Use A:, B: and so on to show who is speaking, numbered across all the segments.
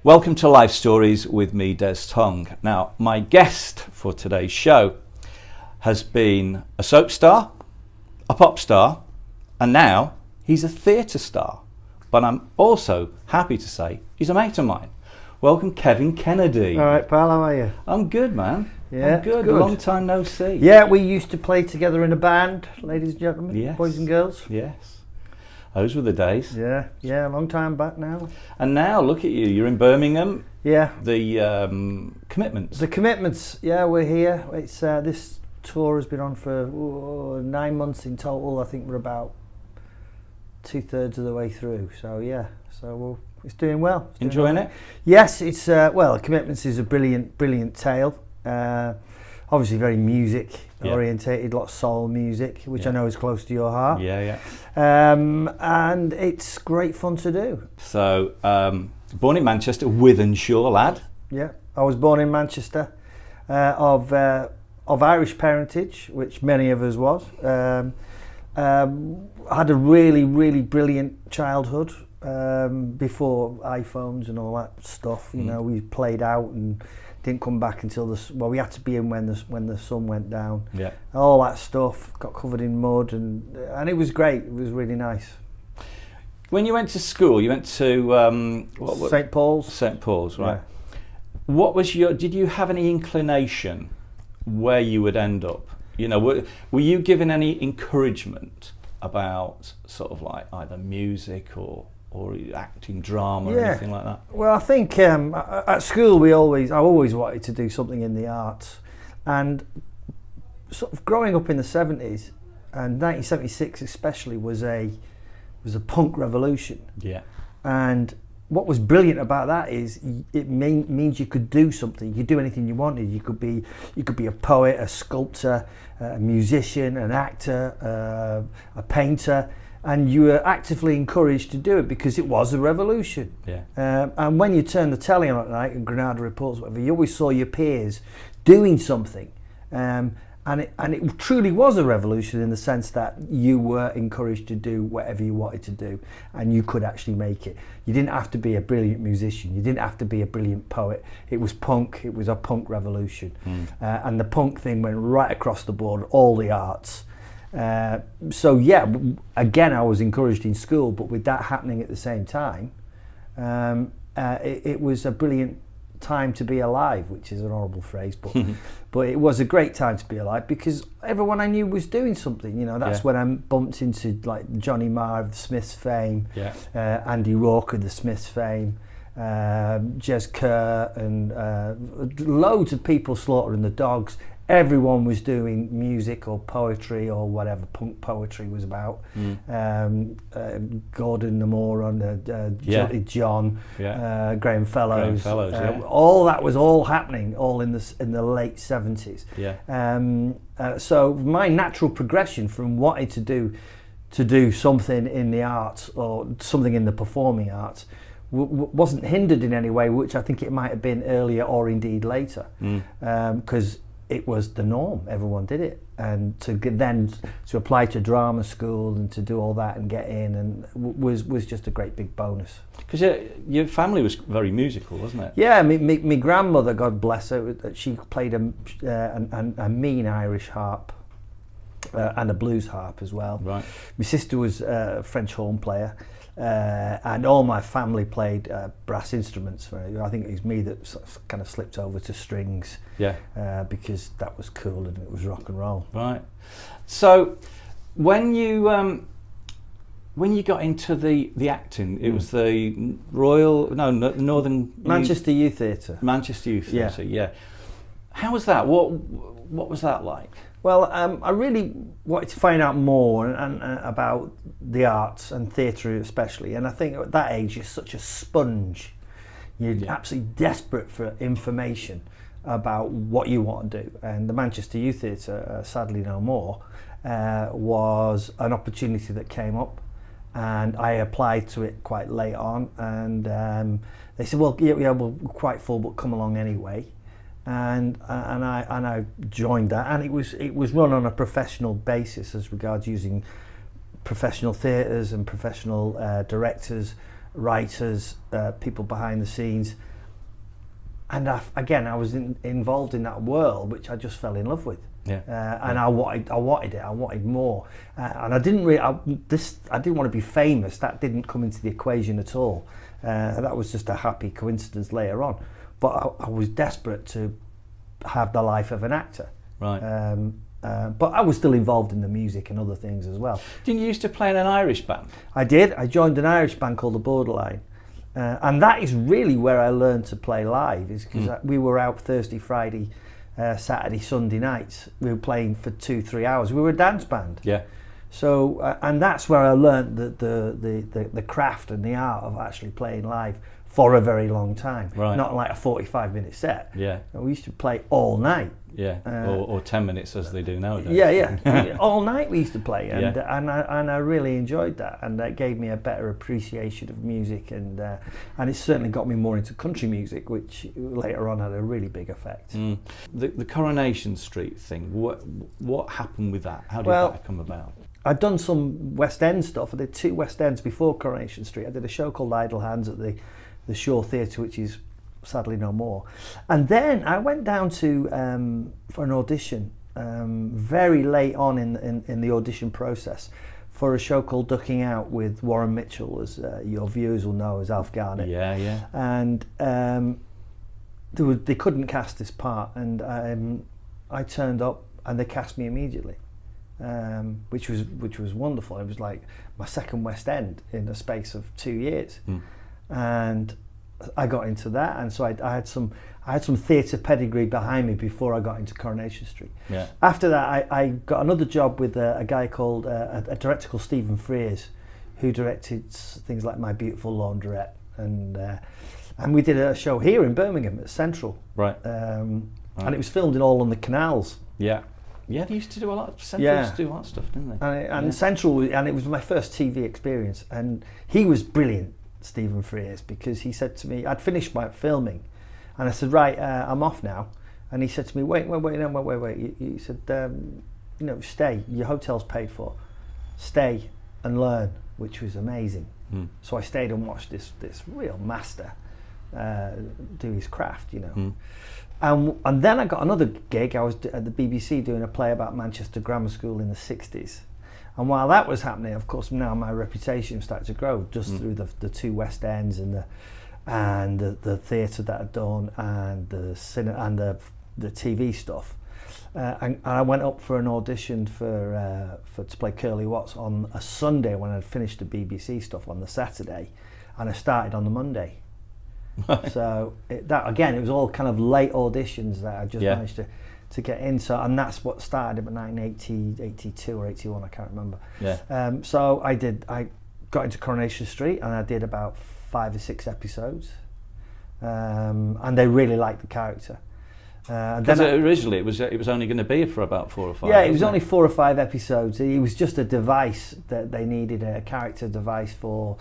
A: Welcome to Life Stories with me, Des Tong. Now, my guest for today's show has been a soap star, a pop star, and now he's a theatre star. But I'm also happy to say he's a mate of mine. Welcome, Kevin Kennedy.
B: All right, pal, how are you?
A: I'm good, man.
B: Yeah,
A: I'm good.
B: good.
A: Long time no see.
B: Yeah, we used to play together in a band, ladies and gentlemen,
A: Yes.
B: boys and girls.
A: Yes. Those were the days.
B: Yeah, a long time back now.
A: And now, look at you. You're in Birmingham.
B: Yeah.
A: The Commitments.
B: The Commitments, yeah, we're here. It's this tour has been on for 9 months in total. I think we're about 2/3 of the way through. So, yeah, it's doing well.
A: Enjoying it?
B: Yes, it's, The Commitments is a brilliant tale. Obviously very music orientated, a lot of soul music, which I know is close to your heart.
A: Yeah.
B: And it's great fun to do.
A: So, born in Manchester, Wythenshawe lad.
B: Yeah, I was born in Manchester, of Irish parentage, which many of us was. Had a really brilliant childhood before iPhones and all that stuff. You know, we played out and didn't come back until we had to be in when the sun went down.
A: Yeah.
B: All that stuff got covered in mud and it was great. It was really nice.
A: When you went to school, you went to
B: St. Paul's.
A: St. Paul's, right?
B: Yeah.
A: What was did you have any inclination where you would end up? You know, were you given any encouragement about sort of like either music or acting, drama, or anything like that?
B: Well, I think at school I always wanted to do something in the arts, and sort of growing up in the 70s and 1976 especially was a punk revolution.
A: Yeah.
B: And what was brilliant about that is it means you could do something. You could do anything you wanted. You could be a poet, a sculptor, a musician, an actor, a painter. And you were actively encouraged to do it because it was a revolution.
A: Yeah.
B: And when you turned the telly on at night and Granada Reports, whatever, you always saw your peers doing something. And it truly was a revolution in the sense that you were encouraged to do whatever you wanted to do, and you could actually make it. You didn't have to be a brilliant musician. You didn't have to be a brilliant poet. It was punk. It was a punk revolution. And the punk thing went right across the board, all the arts. So yeah, again, I was encouraged in school, but with that happening at the same time, it was a brilliant time to be alive, which is an horrible phrase, but it was a great time to be alive because everyone I knew was doing something. You know, that's when I bumped into like Johnny Marr of the Smiths fame, Andy Rourke of the Smiths fame, Jez Kerr, and loads of people, Slaughter and the Dogs. Everyone was doing music or poetry or whatever punk poetry was about. Gordon the Moron, John, Graham Fellows, all that was all happening, all in the late 70s. So my natural progression from wanting to do something in the arts or something in the performing arts wasn't hindered in any way, which I think it might have been earlier or indeed later, because it was the norm. Everyone did it, and to apply to drama school and to do all that and get in and was just a great big bonus.
A: Because your family was very musical, wasn't it?
B: Yeah, my grandmother, God bless her, she played a mean Irish harp and a blues harp as well.
A: Right.
B: My sister was a French horn player. And all my family played brass instruments. I think it was me that kind of slipped over to strings, because that was cool and it was rock and roll.
A: Right. So when you got into the acting, it was the Northern
B: Manchester Youth Theatre.
A: Manchester Youth Theatre. Yeah. How was that? What was that like?
B: Well, I really wanted to find out more and about the arts and theatre especially, and I think at that age you're such a sponge. You're absolutely desperate for information about what you want to do, and the Manchester Youth Theatre, sadly no more, was an opportunity that came up, and I applied to it quite late on, and they said, well, we're quite full, but come along anyway. And I joined that, and it was run on a professional basis as regards using professional theatres and professional directors, writers, people behind the scenes, I was involved in that world, which I just fell in love with.
A: Yeah.
B: And I wanted it. I wanted more, and I didn't really. I didn't want to be famous. That didn't come into the equation at all. That was just a happy coincidence later on. But I was desperate to have the life of an actor.
A: Right.
B: But I was still involved in the music and other things as well.
A: Didn't you used to play in an Irish band?
B: I did. I joined an Irish band called the Borderline. And that is really where I learned to play live, is because we were out Thursday, Friday, Saturday, Sunday nights. We were playing for 2-3 hours. We were a dance band.
A: Yeah.
B: So, and that's where I learned the craft and the art of actually playing live for a very long time.
A: Right.
B: Not like a 45-minute set.
A: Yeah.
B: And we used to play all night.
A: Yeah. Or 10 minutes as they do nowadays.
B: Yeah. All night we used to play, and
A: Yeah.
B: and I really enjoyed that, and that gave me a better appreciation of music, and it certainly got me more into country music, which later on had a really big effect.
A: The Coronation Street thing. What happened with that? How did that come about?
B: I'd done some West End stuff. I did 2 West Ends before Coronation Street. I did a show called Idle Hands at the Shore Theatre, which is sadly no more. And then I went down to for an audition very late on in the audition process for a show called Ducking Out with Warren Mitchell, as your viewers will know as Alf Garnett.
A: Yeah.
B: And they couldn't cast this part, and I turned up and they cast me immediately. Which was wonderful. It was like my second West End in the space of 2 years, and I got into that. And so I had some theatre pedigree behind me before I got into Coronation Street.
A: Yeah.
B: After that, I got another job with a guy called a director called Stephen Frears, who directed things like My Beautiful Laundrette, and we did a show here in Birmingham at Central.
A: Right.
B: And it was filmed in all on the canals.
A: Yeah. Yeah, they used to do a lot. Central used to do a lot of stuff, didn't they?
B: And Central, and it was my first TV experience. And he was brilliant, Stephen Frears, because he said to me, I'd finished my filming, and I said, right, I'm off now. And he said to me, wait. He said, stay. Your hotel's paid for. Stay and learn, which was amazing. So I stayed and watched this real master do his craft, And then I got another gig. I was at the BBC doing a play about Manchester Grammar School in the 60s. And while that was happening, of course, now my reputation started to grow just through the 2 West Ends and the theatre that I'd done and the TV stuff. And I went up for an audition for to play Curly Watts on a Sunday when I'd finished the BBC stuff on the Saturday, and I started on the Monday. So it was all kind of late auditions that I just managed to get in. So, and that's what started about 1982 or 81, I can't remember.
A: Yeah.
B: So I got into Coronation Street, and I did about 5 or 6 episodes, and they really liked the character.
A: Because originally it was only going to be for about 4 or 5.
B: Yeah, it was only 4 or 5 episodes. It was just a device that they needed, a character device for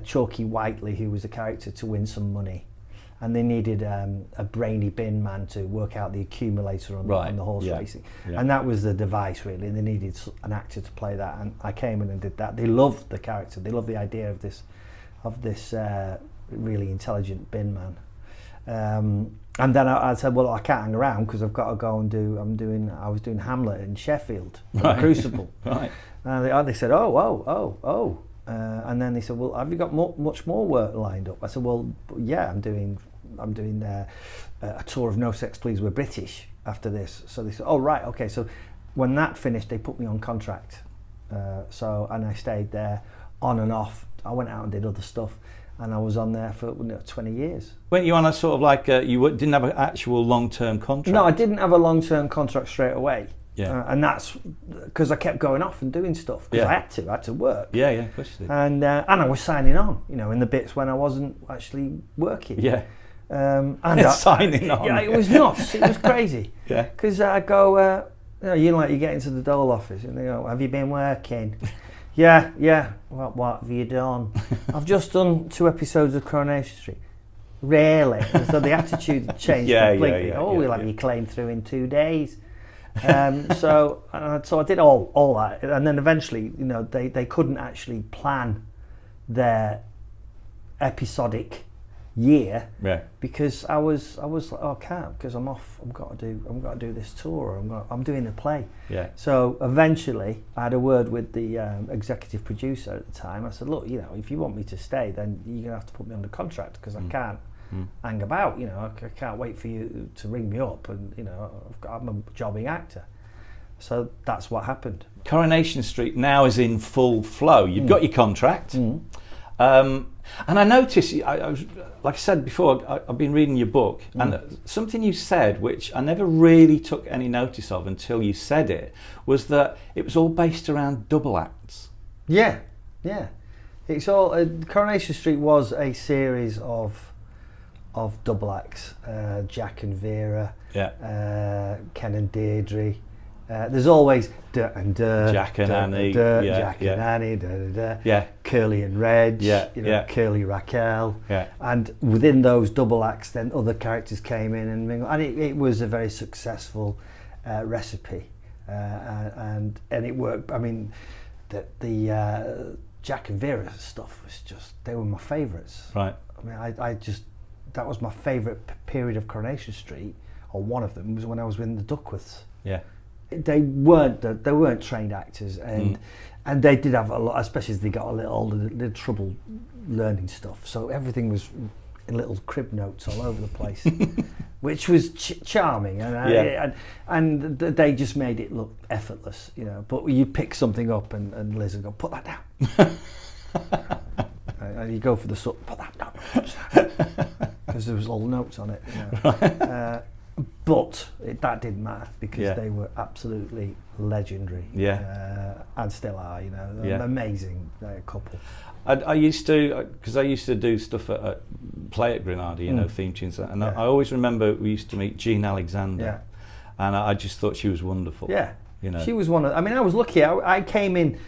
B: Chalky Whiteley, who was a character, to win some money, and they needed a brainy bin man to work out the accumulator on the horse racing, and that was the device really. And they needed an actor to play that, and I came in and did that. They loved the character. They loved the idea of this really intelligent bin man. And then I said, well, I can't hang around because I've got to go and I was doing Hamlet in Sheffield, the Crucible.
A: Right.
B: And they said, oh. And then they said, well, have you got much more work lined up? I said, well, yeah, I'm doing a tour of No Sex Please We're British after this. So they said, oh, right, okay. So when that finished, they put me on contract. And I stayed there on and off. I went out and did other stuff. And I was on there for 20 years. Weren't
A: you on a sort of like, you didn't have an actual long-term contract?
B: No, I didn't have a long-term contract straight away.
A: Yeah.
B: And that's because I kept going off and doing stuff, because I had to work.
A: Yeah, of course you did.
B: And I was signing on, in the bits when I wasn't actually working.
A: Yeah.
B: And
A: signing on.
B: Yeah, it was nuts. It was crazy.
A: Yeah.
B: Because I go, you get into the Dole office and they go, have you been working? Yeah. What have you done? I've just done 2 episodes of Coronation Street. Really? And so the attitude changed completely. We'll have you claim through in 2 days. So I did all that, and then eventually, they couldn't actually plan their episodic year,
A: Yeah.
B: because I was like, oh, I can't, because I'm off. I've got to do this tour. I'm doing a play.
A: Yeah.
B: So eventually, I had a word with the executive producer at the time. I said, look, you know, if you want me to stay, then you're gonna have to put me under contract, because I can't hang about. You know, I can't wait for you to ring me up, and you know, I'm a jobbing actor. So that's what happened.
A: Coronation Street now is in full flow. You've got your contract. And I noticed, I was, like I said before, I've been reading your book, and something you said, which I never really took any notice of until you said it, was that it was all based around double acts.
B: Yeah. It's all Coronation Street was a series of double acts. Jack and Vera, Ken and Deirdre. There's always Jack and
A: Annie,
B: Jack and Annie, Curly and Reg, Curly Raquel, and within those double acts, then other characters came in and mingled, and it was a very successful recipe, and it worked. I mean, the Jack and Vera stuff was just, they were my favourites.
A: Right.
B: I mean, I just, that was my favourite period of Coronation Street, or one of them was when I was in the Duckworths.
A: Yeah.
B: They weren't trained actors, and they did have a lot, especially as they got a little older, they had trouble learning stuff. So everything was in little crib notes all over the place, which was charming, and they just made it look effortless, you know. But you pick something up, and Liz would go, put that down. And you go for the put that down, because there was all notes on it, you know. But that didn't matter, because they were absolutely legendary, and still are, you know. An amazing couple.
A: I used to, because I used to do stuff at play at Granada, you know, theme tunes, and I always remember we used to meet Jean Alexander, and I just thought she was wonderful. Yeah, you know, she was one of. I mean, I was lucky. I came in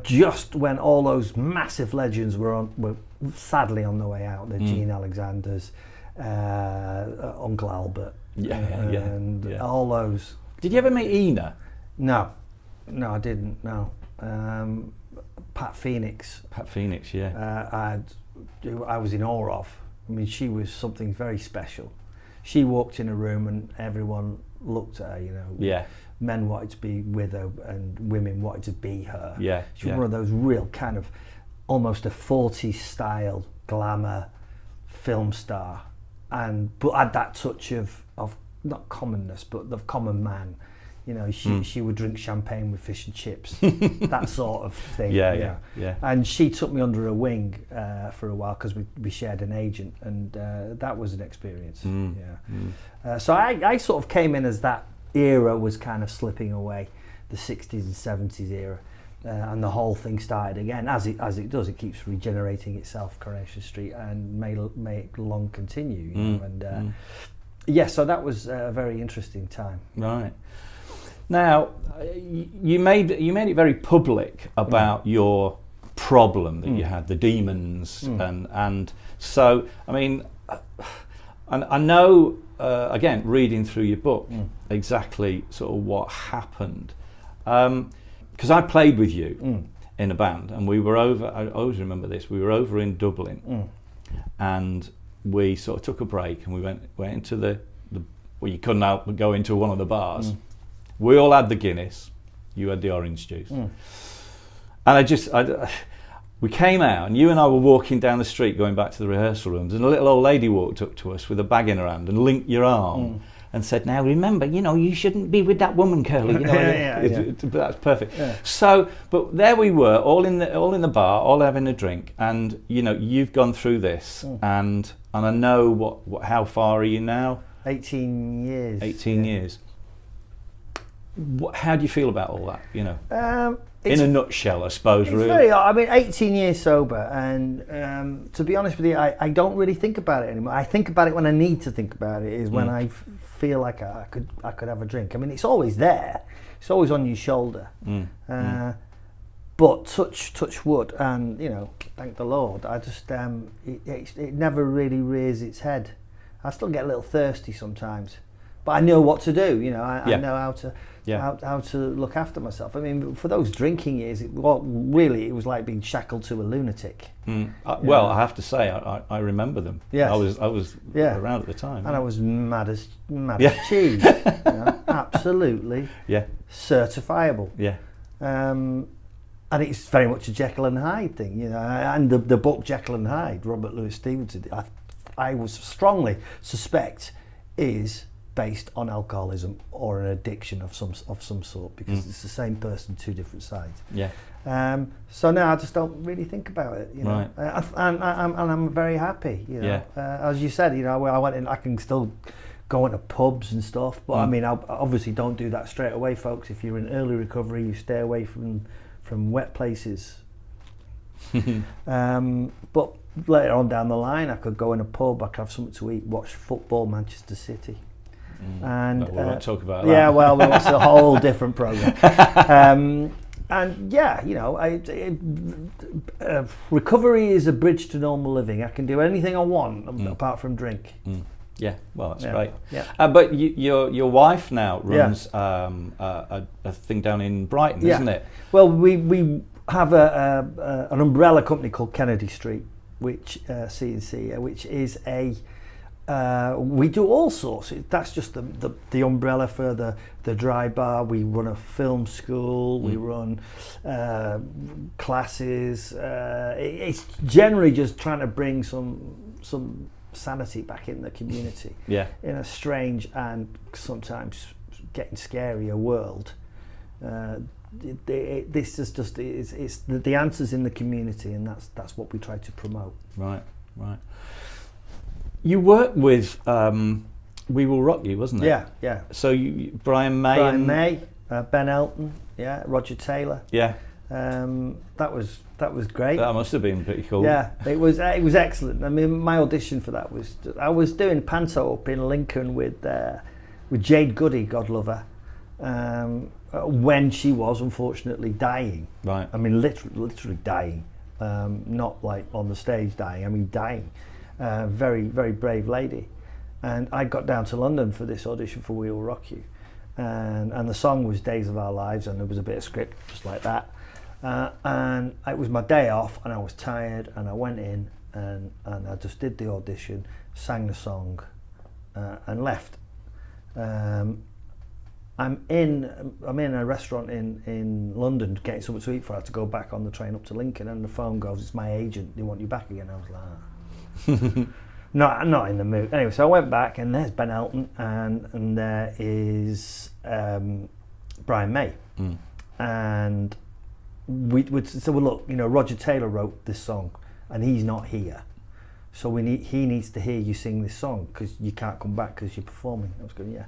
A: just when all those massive legends were sadly on the way out. The Jean Alexanders. Uncle Albert, and all those. Did you ever meet Ina? No, I didn't. No, Pat Phoenix. I was in awe of. I mean, she was something very special. She walked in a room and everyone looked at her. You know, men wanted to be with her and women wanted to be her. She was one of those real kind of almost a 40s style glamour film star. But had that touch of not commonness, but the common man. You know, she would drink champagne with fish and chips, that sort of thing. Yeah. And she took me under her wing for a while, because we shared an agent, and that was an experience. So I sort of came in as that era was kind of slipping away, the 60s and 70s era. And the whole thing started again, as it does. It keeps regenerating itself, Coronation Street, and may long continue. You know? And so that was a very interesting time. Right. Now, you made it very public about your problem that you had, the demons, and so I mean, I know again, reading through your book, exactly sort of what happened. Because I played with you in a band, and we were over. I always remember this. We were over in Dublin, and we sort of took a break, and we went into the well, you couldn't go into one of the bars. We all had the Guinness. You had the orange juice, and we came out, and you and I were walking down the street going back to the rehearsal rooms, and a little old lady walked up to us with a bag in her hand and linked your arm. And said, now remember, you know, you shouldn't be with that woman, Curly. You know, that's perfect. Yeah. So, but there we were, all in the bar, all having a drink, and you know, you've gone through this, and I know what. How far are you now? 18 years. 18 years. How do you feel about all that? You know, in a nutshell, I suppose. It's really. Very. I mean, 18 years sober, and to be honest with you, I don't really think about it anymore. I think about it when I need to think about it. Is when I feel like I could have a drink. I mean, it's always there. It's always on your shoulder. But touch wood, and you know, thank the Lord. I just it never really rears its head. I still get a little thirsty sometimes, but
B: but I know what to do. You know, I
A: Yeah.
B: know how to
A: Yeah.
B: how to look after myself. I mean, for those drinking years, it was like being shackled to a lunatic.
A: Well, I have to say, I remember them.
B: Yes.
A: I was
B: Yeah.
A: around at the time.
B: And I was mad as
A: Yeah.
B: cheese. You know, absolutely
A: Yeah.
B: certifiable.
A: Yeah.
B: And it's very much a Jekyll and Hyde thing, you know. And the book Jekyll and Hyde, Robert Louis Stevenson, I was strongly suspect is based on alcoholism or an addiction of some sort, because it's the same person, two different sides.
A: Yeah.
B: So now I just don't really think about it, you know.
A: Right.
B: And I'm very happy, you know.
A: Yeah.
B: As you said, you know, I went in. I can still go into pubs and stuff, but I mean, I obviously don't do that straight away, folks. If you're in early recovery, you stay away from wet places. But later on down the line, I could go in a pub, I could have something to eat, watch football, Manchester City. And
A: we won't talk about that.
B: Yeah, well, that's a whole different program. And yeah, you know, recovery is a bridge to normal living. I can do anything I want apart from drink.
A: Yeah, well, that's great.
B: Yeah.
A: But your wife now runs a thing down in Brighton, isn't it?
B: Well, we have an umbrella company called Kennedy Street, which C&C, which is we do all sorts. That's just the umbrella for the dry bar. We run a film school. We run classes. It's generally just trying to bring some sanity back in the community.
A: Yeah.
B: In a strange and sometimes getting scarier world. This is just it's the answers in the community, and that's what we try to promote.
A: Right. You worked with We Will Rock You, wasn't it?
B: Yeah.
A: So Brian May,
B: Ben Elton, Roger Taylor.
A: Yeah.
B: That was great.
A: That must have been pretty cool.
B: Yeah, it was excellent. I mean, my audition for that was I was doing panto up in Lincoln with Jade Goody, God love her, when she was unfortunately dying.
A: Right.
B: I mean, literally dying, not like on the stage dying. I mean, dying. Very, very brave lady. And I got down to London for this audition for We Will Rock You, and the song was Days of Our Lives, and there was a bit of script just like that. And it was my day off, and I was tired, and I went in and I just did the audition, sang the song, and left. I'm in a restaurant in London getting something to eat for. I had to go back on the train up to Lincoln, and the phone goes, "It's my agent. They want you back again." I was like, not in the mood. Anyway, so I went back, and there's Ben Elton, and there is Brian May, and we said, well, look, you know, Roger Taylor wrote this song, and he's not here, so he needs to hear you sing this song because you can't come back because you're performing. I was going, yeah.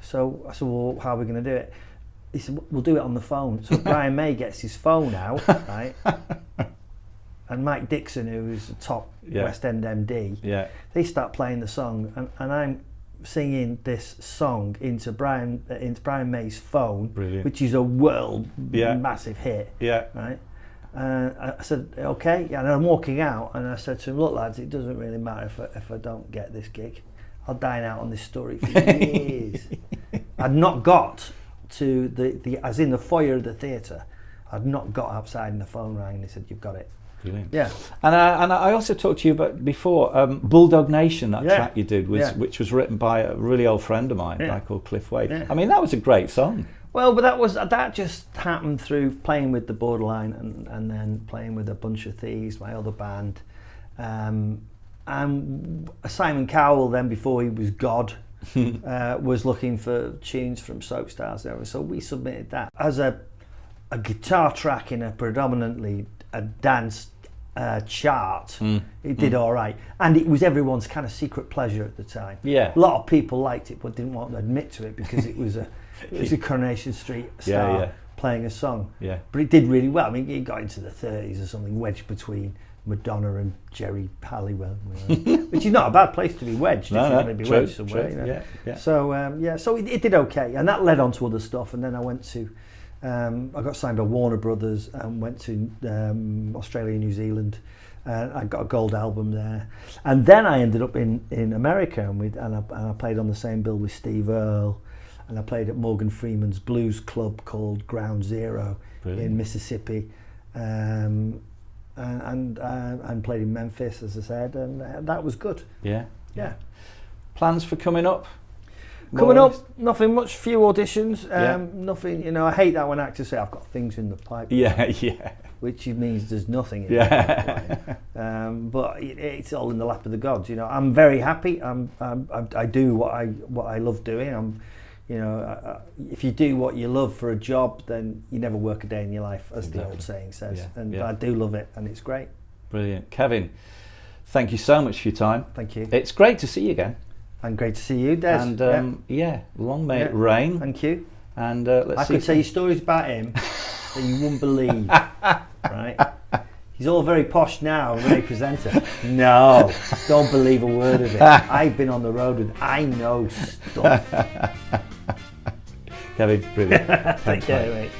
B: So I said, well, how are we going to do it? He said, we'll do it on the phone. So Brian May gets his phone out, right? And Mike Dixon, who's a top West End MD, they start playing the song, and I'm singing this song into Brian May's phone, which is a world massive hit. Yeah. Right. I said, okay, and I'm walking out, and I said to him, look, lads, it doesn't really matter if I don't get this gig. I'll dine out on this story for years. I'd not got to the as in the foyer of the theatre. I'd not got outside, and the phone rang, and he said, you've got it.
A: Brilliant.
B: Yeah.
A: And I also talked to you about before Bulldog Nation, that track you did, which was written by a really old friend of mine, a guy called Cliff Wade. Yeah. I mean, that was a great song.
B: Well, but that just happened through playing with the Borderline and then playing with a bunch of Thieves, my other band. And Simon Cowell, then before he was God, was looking for tunes from Soap Stars era, so we submitted that as a guitar track in a predominantly a dance chart. It did all right, and it was everyone's kind of secret pleasure at the time. Yeah, a lot of people liked it but didn't want to admit to it because it was a Coronation Street star playing a song. Yeah, but it did really well. I mean, it got into the 30s or something, wedged between Madonna and Jerry Halliwell, which is not a bad place to be wedged. If you're going to be wedged somewhere. You know? Yeah. So so it did okay, and that led on to other stuff. And then I went to, I got signed by Warner Brothers and went to Australia, New Zealand, and I got a gold album there. And then I ended up in America, and I played on the same bill with Steve Earle, and I played at Morgan Freeman's blues club called Ground Zero. Brilliant. In Mississippi, and played in Memphis, as I said, and that was good.
A: Yeah.
B: Yeah.
A: Plans for coming up?
B: Coming up, nothing much. Few auditions.
A: Yeah.
B: Nothing. You know, I hate that when actors say I've got things in the pipeline.
A: Yeah.
B: Which means there's nothing in the pipeline. But it's all in the lap of the gods. You know, I'm very happy. I do what I love doing. If you do what you love for a job, then you never work a day in your life, as the old saying says.
A: Yeah.
B: And I do love it, and it's great.
A: Brilliant. Kevin, thank you so much for your time.
B: Thank you.
A: It's great to see you again.
B: And great to see you, Des.
A: And long may it rain.
B: Thank you.
A: And
B: I could tell you stories about him that you wouldn't believe. Right? He's all very posh now, very presenter. No, don't believe a word of it. I've been on the road with, I know stuff.
A: Kevin, brilliant.
B: Take care, mate.